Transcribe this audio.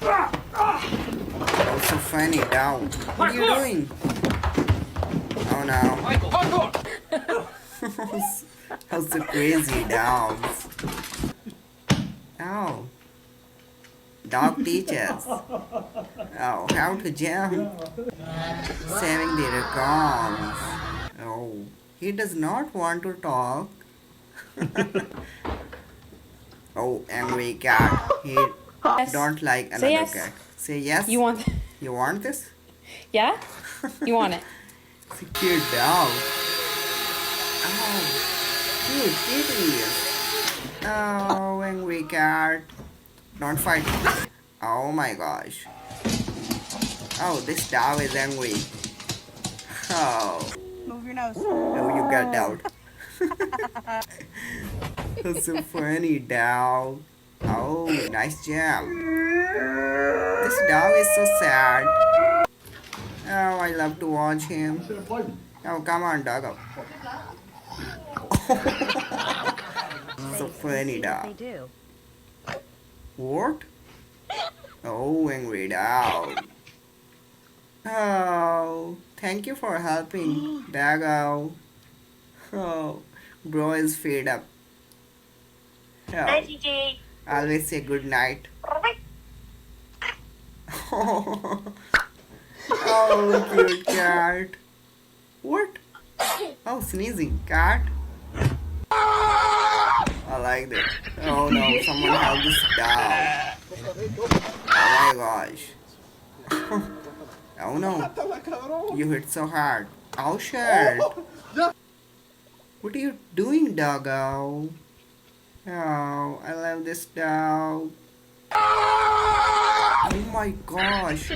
Oh, so funny, dog. What are you doing? Oh no. How's so crazy, dogs? Oh, dog teaches. Oh, how to jump. Saving the raccoons. Oh, he does not want to talk. Oh, angry cat. He Yes. don't like Say another yes. cat. Say yes. You want? You want this? Yeah. You want it? It's a cute dog. Oh, cute kitties. Oh, angry cat. Don't fight. Oh my gosh. Oh, this dog is angry. Oh, Move your nose. oh, you got out. That's so funny, dog. Oh, nice jump. This dog is so sad. Oh, I love to watch him. Oh, come on, dog. So funny, dog. do. What? Oh, angry dog. Oh, thank you for helping, Dago. Oh, bro is fed up. Oh, always say good night. Oh, cute cat. What? Oh, sneezing cat. I like that. Oh no, someone help this dog. Oh my gosh. Oh no, you hit so hard. Oh shit. What are you doing, doggo? Oh, I love this dog. Oh my gosh.